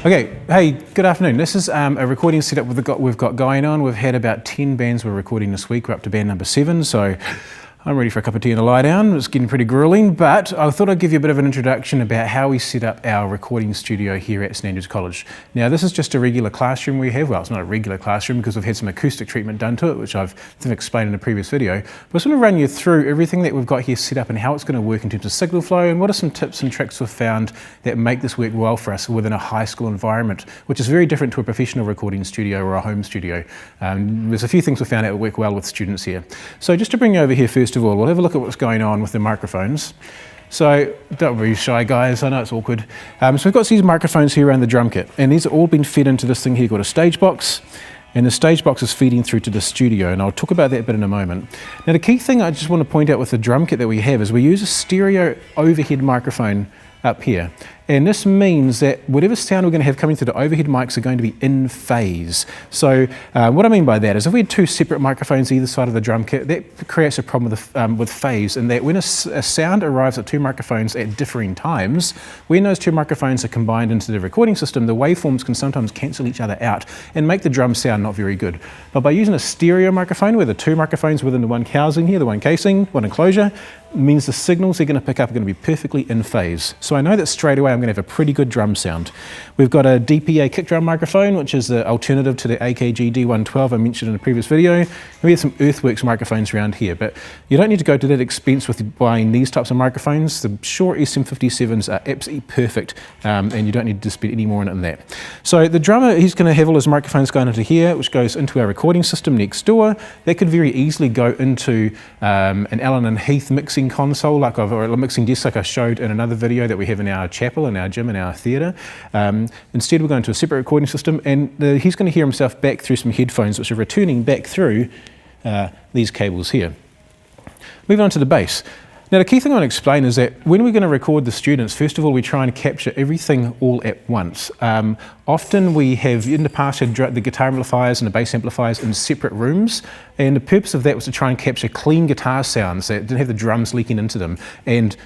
Okay, hey, good afternoon. This is a recording setup we've got going on. We've had about 10 bands we're recording this week. We're up to band number 7, so I'm ready for a cup of tea and a lie down. It's getting pretty grueling, but I thought I'd give you a bit of an introduction about how we set up our recording studio here at St Andrews College. Now, this is just a regular classroom we have. Well, it's not a regular classroom because we've had some acoustic treatment done to it, which I've explained in a previous video. But I just want to run you through everything that we've got here set up and how it's going to work in terms of signal flow, and what are some tips and tricks we've found that make this work well for us within a high school environment, which is very different to a professional recording studio or a home studio. There's a few things we found that work well with students here. So just to bring you over here, first of all, we'll have a look at what's going on with the microphones. So don't be shy, guys, I know it's awkward. So we've got these microphones here around the drum kit, and these are all been fed into this thing here called a stage box, and the stage box is feeding through to the studio, and I'll talk about that bit in a moment. Now, the key thing I just want to point out with the drum kit that we have is we use a stereo overhead microphone up here. And this means that whatever sound we're going to have coming through the overhead mics are going to be in phase. So what I mean by that is if we had two separate microphones either side of the drum kit, that creates a problem with phase, and that when a sound arrives at two microphones at differing times, when those two microphones are combined into the recording system, the waveforms can sometimes cancel each other out and make the drum sound not very good. But by using a stereo microphone, where the two microphones within the one housing here, the one casing, one enclosure, means the signals they're going to pick up are going to be perfectly in phase. So I know that straight away I'm going to have a pretty good drum sound. We've got a DPA kick drum microphone, which is the alternative to the AKG D112 I mentioned in a previous video. We have some Earthworks microphones around here, but you don't need to go to that expense with buying these types of microphones. The Shure SM57s are absolutely perfect, and you don't need to spend any more on it than that. So the drummer, he's going to have all his microphones going into here, which goes into our recording system next door. That could very easily go into an Allen and Heath mixing console, or a mixing desk like I showed in another video that we have in our chapel, in our gym, in our theatre. Instead, we're going to a separate recording system, and he's going to hear himself back through some headphones, which are returning back through these cables here. Moving on to the bass. Now, the key thing I want to explain is that when we're going to record the students, first of all, we try and capture everything all at once. Often we have, in the past, had the guitar amplifiers and the bass amplifiers in separate rooms, and the purpose of that was to try and capture clean guitar sounds that didn't have the drums leaking into them, and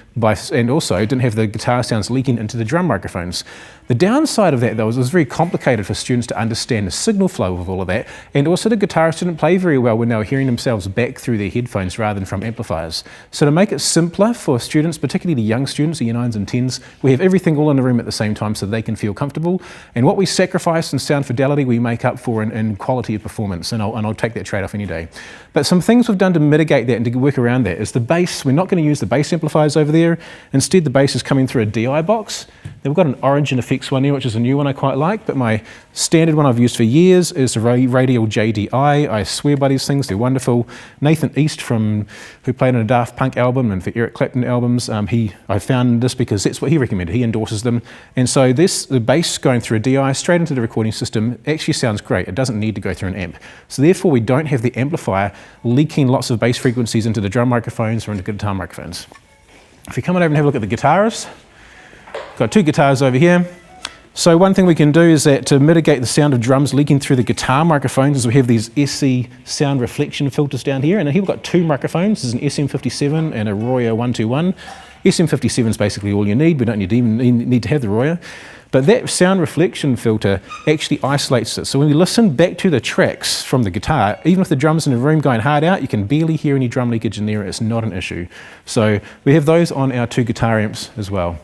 also didn't have the guitar sounds leaking into the drum microphones. The downside of that, though, is it was very complicated for students to understand the signal flow of all of that, and also the guitarists didn't play very well when they were hearing themselves back through their headphones rather than from amplifiers. So to make it simpler for students, particularly the young students, the year 9s and 10s, we have everything all in the room at the same time so they can feel comfortable, and what we sacrifice in sound fidelity we make up for in quality of performance, and I'll take that trade-off any day. But some things we've done to mitigate that and to work around that is the bass. We're not going to use the bass amplifiers over there. Instead, the bass is coming through a DI box. Then we've got an Origin Effects one here, which is a new one I quite like, but my standard one I've used for years is the Radial JDI. I swear by these things, they're wonderful. Nathan East, who played on a Daft Punk album and for Eric Clapton albums, I found this because that's what he recommended. He endorses them. And so the bass going through a DI straight into the recording system actually sounds great. It doesn't need to go through an amp. So therefore, we don't have the amplifier leaking lots of bass frequencies into the drum microphones or into guitar microphones. If you come on over and have a look at the guitars, got two guitars over here. So one thing we can do is that to mitigate the sound of drums leaking through the guitar microphones is we have these SC sound reflection filters down here, and here we've got two microphones. This is an SM57 and a Royer 121. SM57 is basically all you need. We don't even need to have the Royer. But that sound reflection filter actually isolates it. So when we listen back to the tracks from the guitar, even if the drum's in the room going hard out, you can barely hear any drum leakage in there. It's not an issue. So we have those on our two guitar amps as well.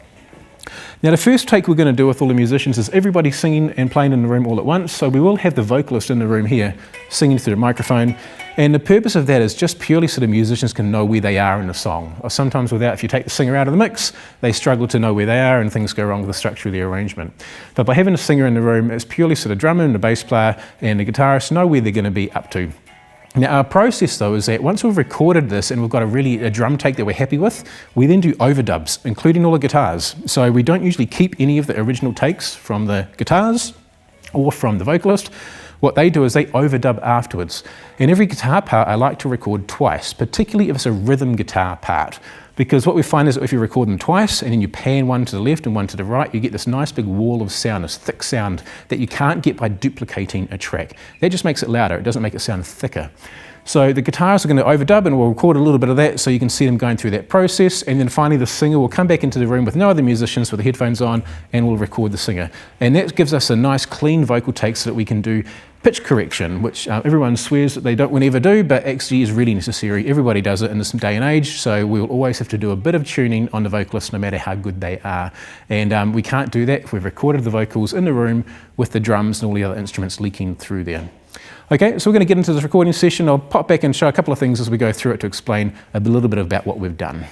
Now, the first take we're going to do with all the musicians is everybody singing and playing in the room all at once. So we will have the vocalist in the room here singing through the microphone. And the purpose of that is just purely so the musicians can know where they are in the song. Or sometimes if you take the singer out of the mix, they struggle to know where they are and things go wrong with the structure of the arrangement. But by having a singer in the room, it's purely so the drummer and the bass player and the guitarist know where they're going to be up to. Now, our process, though, is that once we've recorded this and we've got a drum take that we're happy with, we then do overdubs, including all the guitars. So we don't usually keep any of the original takes from the guitars or from the vocalist. What they do is they overdub afterwards. And every guitar part I like to record twice, particularly if it's a rhythm guitar part. Because what we find is that if you record them twice and then you pan one to the left and one to the right, you get this nice big wall of sound, this thick sound that you can't get by duplicating a track. That just makes it louder, it doesn't make it sound thicker. So the guitars are going to overdub, and we'll record a little bit of that so you can see them going through that process, and then finally the singer will come back into the room with no other musicians with the headphones on, and we'll record the singer. And that gives us a nice clean vocal take so that we can do pitch correction, which everyone swears that they don't never do, but actually is really necessary. Everybody does it in this day and age, so we'll always have to do a bit of tuning on the vocalist no matter how good they are. And we can't do that if we've recorded the vocals in the room with the drums and all the other instruments leaking through there. Okay, so we're going to get into this recording session. I'll pop back and show a couple of things as we go through it to explain a little bit about what we've done.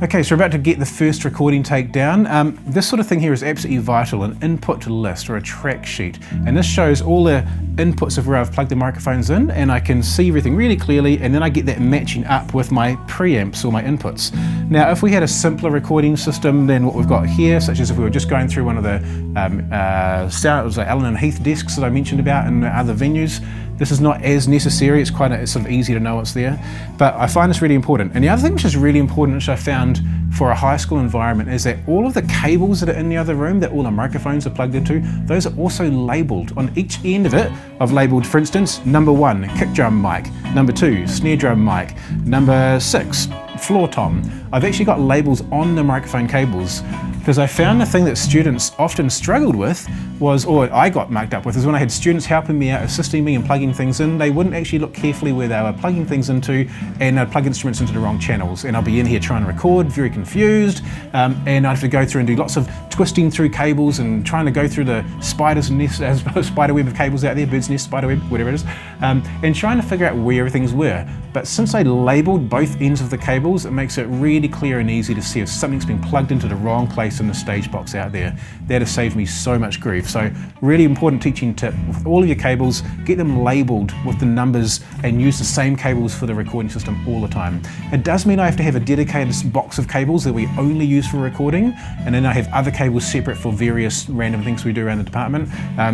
Okay, so we're about to get the first recording take down. This sort of thing here is absolutely vital, an input list or a track sheet. And this shows all the inputs of where I've plugged the microphones in, and I can see everything really clearly, and then I get that matching up with my preamps or my inputs. Now, if we had a simpler recording system than what we've got here, such as if we were just going through one of the Allen and Heath desks that I mentioned about in other venues, this is not as necessary. It's sort of easy to know what's there, but I find this really important. And the other thing which is really important, which I found for a high school environment, is that all of the cables that are in the other room that all the microphones are plugged into, those are also labeled. On each end of it, I've labeled, for instance, number 1, kick drum mic, number 2, snare drum mic, number 6, floor tom. I've actually got labels on the microphone cables, because I found the thing that students often struggled with was, or I got mucked up with, is when I had students helping me out, assisting me in plugging things in, they wouldn't actually look carefully where they were plugging things into, and I'd plug instruments into the wrong channels. And I'll be in here trying to record, very confused, and I'd have to go through and do lots of twisting through cables and trying to go through the spider's nest, spider web of cables out there, bird's nest, spider web, whatever it is, and trying to figure out where everything's were. But since I labeled both ends of the cables, it makes it really clear and easy to see if something's been plugged into the wrong place in the stage box out there. That has saved me so much grief. So really important teaching tip, with all of your cables, get them labeled with the numbers and use the same cables for the recording system all the time. It does mean I have to have a dedicated box of cables that we only use for recording, and then I have other cables separate for various random things we do around the department.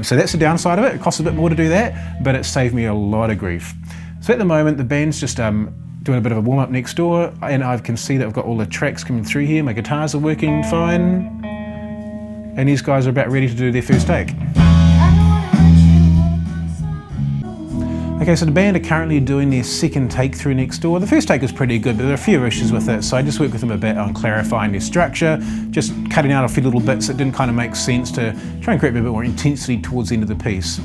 So that's the downside of it. It costs a bit more to do that, but it saved me a lot of grief. So at the moment, the band's just doing a bit of a warm-up next door, and I can see that I've got all the tracks coming through here. My guitars are working fine, and these guys are about ready to do their first take. Okay, so the band are currently doing their second take through next door. The first take is pretty good, but there are a few issues with it, so I just worked with them a bit on clarifying their structure, just cutting out a few little bits that didn't kind of make sense to try and create a bit more intensity towards the end of the piece.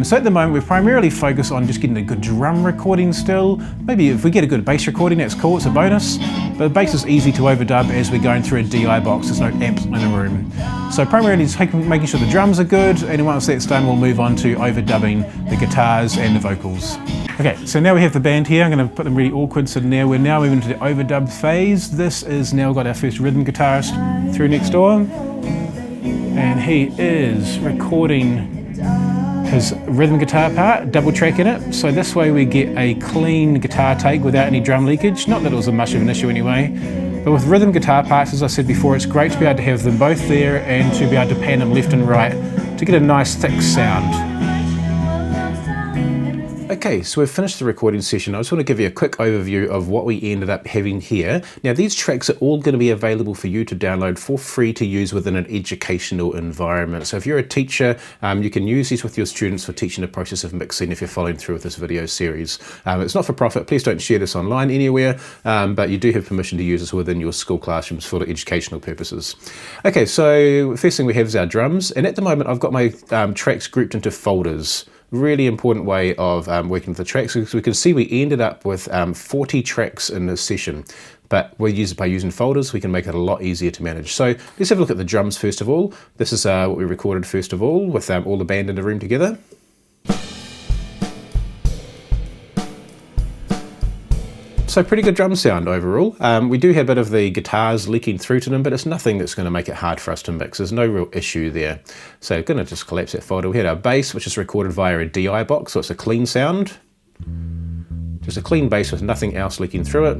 So at the moment, we're primarily focused on just getting a good drum recording still. Maybe if we get a good bass recording, that's cool, it's a bonus. But the bass is easy to overdub as we're going through a DI box, there's no amps in the room. So primarily just making sure the drums are good, and once that's done, we'll move on to overdubbing the guitars and the vocals. Okay, so now we have the band here. I'm going to put them really awkward, so now we're moving to the overdub phase. This is now got our first rhythm guitarist through next door, and he is recording his rhythm guitar part, double tracking it, so this way we get a clean guitar take without any drum leakage. Not that it was much of an issue anyway, but with rhythm guitar parts, as I said before, it's great to be able to have them both there and to be able to pan them left and right to get a nice thick sound. Okay, so we've finished the recording session. I just want to give you a quick overview of what we ended up having here. Now, these tracks are all going to be available for you to download for free to use within an educational environment. So if you're a teacher, you can use these with your students for teaching the process of mixing if you're following through with this video series. It's not for profit. Please don't share this online anywhere, but you do have permission to use this within your school classrooms for educational purposes. Okay, so first thing we have is our drums, and at the moment I've got my tracks grouped into folders. Really important way of working with the tracks, because we can see we ended up with 40 tracks in this session, but by using folders we can make it a lot easier to manage. So let's have a look at the drums first of all. This is what we recorded first of all with all the band in the room together. So pretty good drum sound overall. We do have a bit of the guitars leaking through to them, but it's nothing that's going to make it hard for us to mix. There's no real issue there. So I'm going to just collapse that folder. We had our bass, which is recorded via a DI box, so it's a clean sound. Just a clean bass with nothing else leaking through it.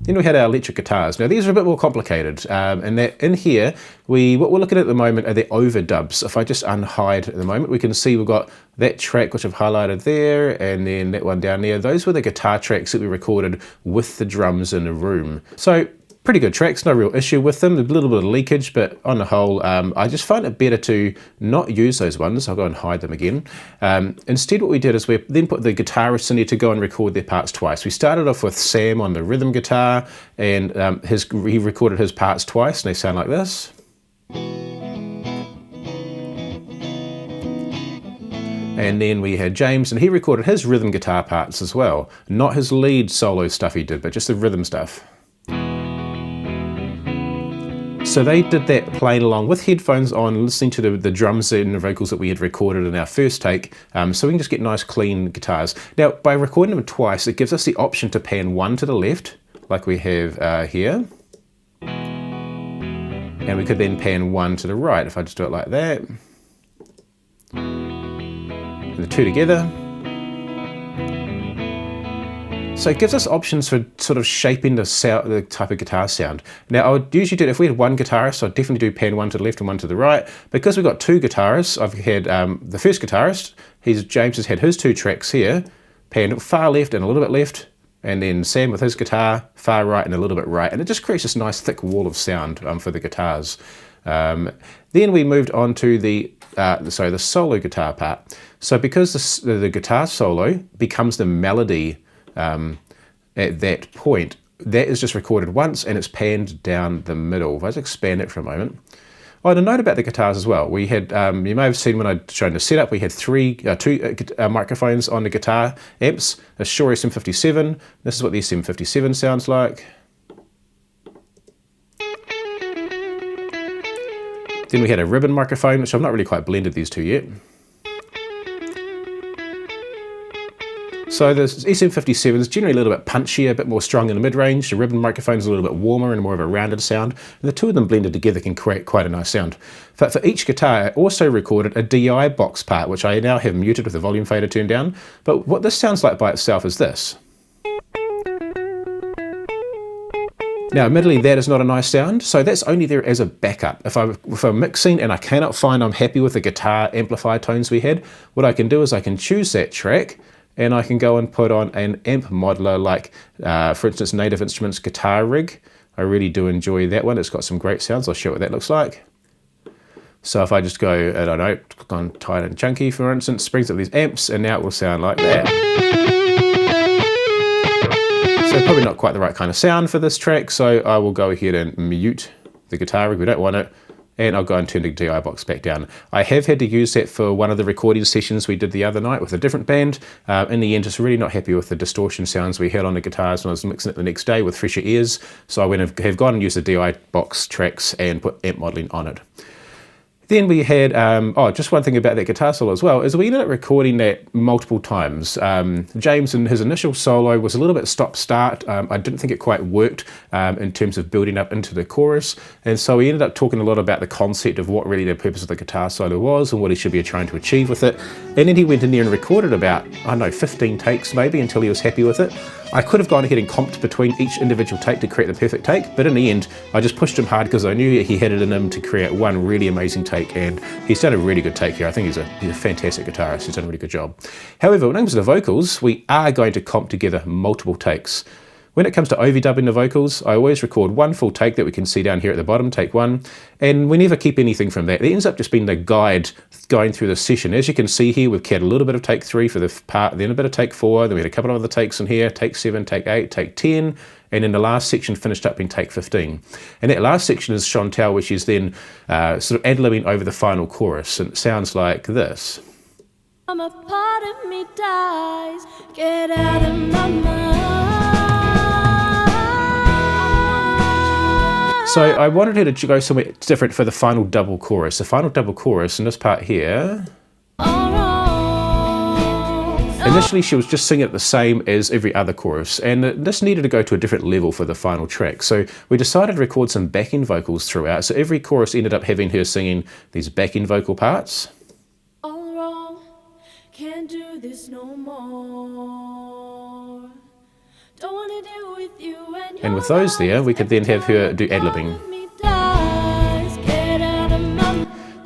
Then we had our electric guitars. Now these are a bit more complicated, and that in here, what we're looking at the moment are the overdubs. If I just unhide at the moment, we can see we've got that track which I've highlighted there, and then that one down there. Those were the guitar tracks that we recorded with the drums in the room. So pretty good tracks, no real issue with them. A little bit of leakage, but on the whole, I just find it better to not use those ones. I'll go and hide them again. Instead, what we did is we then put the guitarists in there to go and record their parts twice. We started off with Sam on the rhythm guitar, and he recorded his parts twice, and they sound like this. And then we had James, and he recorded his rhythm guitar parts as well. Not his lead solo stuff he did, but just the rhythm stuff. So they did that playing along with headphones on, listening to the drums and the vocals that we had recorded in our first take, so we can just get nice clean guitars. Now, by recording them twice, it gives us the option to pan one to the left, like we have here. And we could then pan one to the right, if I just do it like that. And the two together. So it gives us options for sort of shaping the type of guitar sound. Now I would usually do it if we had one guitarist, I'd definitely do pan one to the left and one to the right. Because we've got two guitarists, I've had the first guitarist, James has had his two tracks here, pan far left and a little bit left, and then Sam with his guitar, far right and a little bit right, and it just creates this nice thick wall of sound for the guitars. Then we moved on to the solo guitar part. So because the guitar solo becomes the melody at that point, that is just recorded once and it's panned down the middle. If I just expand it for a moment. Oh, and a note about the guitars as well. We had, you may have seen when I'd shown the setup, we had two microphones on the guitar amps, a Shure SM57. This is what the SM57 sounds like. Then we had a ribbon microphone, which I've not really quite blended these two yet. So the SM57 is generally a little bit punchier, a bit more strong in the mid-range. The ribbon microphone is a little bit warmer and more of a rounded sound. And the two of them blended together can create quite a nice sound. But for each guitar, I also recorded a DI box part, which I now have muted with the volume fader turned down. But what this sounds like by itself is this. Now, admittedly, that is not a nice sound, so that's only there as a backup. If I'm mixing and I cannot find I'm happy with the guitar amplifier tones we had, what I can do is I can choose that track, and I can go and put on an amp modeler like, for instance, Native Instruments Guitar Rig. I really do enjoy that one. It's got some great sounds. I'll show you what that looks like. So if I just go, I don't know, click on Tight and Chunky, for instance, brings up these amps, and now it will sound like that. So probably not quite the right kind of sound for this track, so I will go ahead and mute the guitar rig. We don't want it. And I'll go and turn the DI box back down. I have had to use that for one of the recording sessions we did the other night with a different band. In the end, just really not happy with the distortion sounds we had on the guitars when I was mixing it the next day with fresher ears. So I have gone and used the DI box tracks and put amp modeling on it. Then we had, just one thing about that guitar solo as well, is we ended up recording that multiple times. James in his initial solo was a little bit stop-start. I didn't think it quite worked in terms of building up into the chorus. And so we ended up talking a lot about the concept of what really the purpose of the guitar solo was and what he should be trying to achieve with it. And then he went in there and recorded about, I don't know, 15 takes maybe until he was happy with it. I could have gone ahead and comped between each individual take to create the perfect take, but in the end, I just pushed him hard because I knew he had it in him to create one really amazing take, and he's done a really good take here. I think he's a fantastic guitarist. He's done a really good job. However, when it comes to the vocals, we are going to comp together multiple takes. When it comes to overdubbing the vocals, I always record one full take that we can see down here at the bottom, take one, and we never keep anything from that. It ends up just being the guide going through the session. As you can see here, we've had a little bit of take 3 for the part, then a bit of take 4, then we had a couple of other takes in here, take 7, take 8, take 10, and then the last section finished up in take 15. And that last section is Chantal, which is then sort of ad-libbing over the final chorus, and it sounds like this. I'm a part of me dies, get out of my mind. So I wanted her to go somewhere different for the final double chorus. The final double chorus in this part here. Initially she was just singing it the same as every other chorus, and this needed to go to a different level for the final track. So we decided to record some backing vocals throughout. So every chorus ended up having her singing these backing vocal parts. All wrong, can't do this no more. Don't wanna deal with you and with those there, we could then have her do ad-libbing.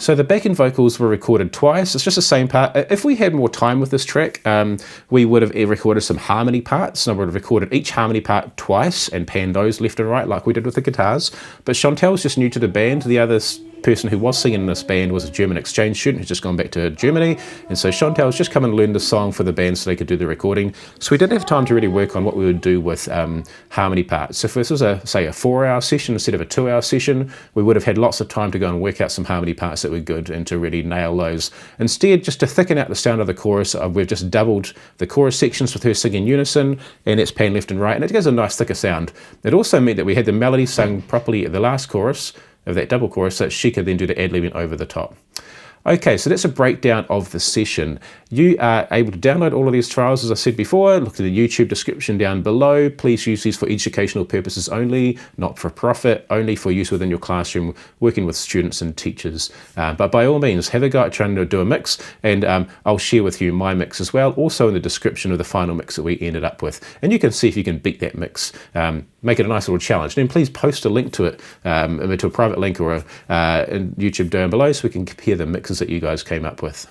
So So the backing vocals were recorded twice. It's just the same part. If we had more time with this track, we would have recorded some harmony parts, and I would have recorded each harmony part twice and panned those left and right like we did with the guitars. But Chantel's just new to the band. The other person who was singing in this band was a German exchange student who's just gone back to Germany, and so Chantel's just come and learned the song for the band so they could do the recording. So we didn't have time to really work on what we would do with harmony parts. So if this was say a 4-hour session instead of a 2-hour session, we would have had lots of time to go and work out some harmony parts that were good and to really nail those. Instead, just to thicken out the sound of the chorus, we've just doubled the chorus sections with her singing unison, and it's panned left and right, and it gives a nice thicker sound. It also meant that we had the melody sung properly at the last chorus of that double chorus, so that she could then do the ad-libbing over the top. Okay, so that's a breakdown of the session. You are able to download all of these trials, as I said before. Look at the YouTube description down below. Please use these for educational purposes only, not for profit, only for use within your classroom, working with students and teachers. But by all means, have a go at trying to do a mix, and I'll share with you my mix as well, also in the description of the final mix that we ended up with. And you can see if you can beat that mix. Make it a nice little challenge. And then please post a link to it, to a private link or a YouTube down below, so we can compare the mixes that you guys came up with.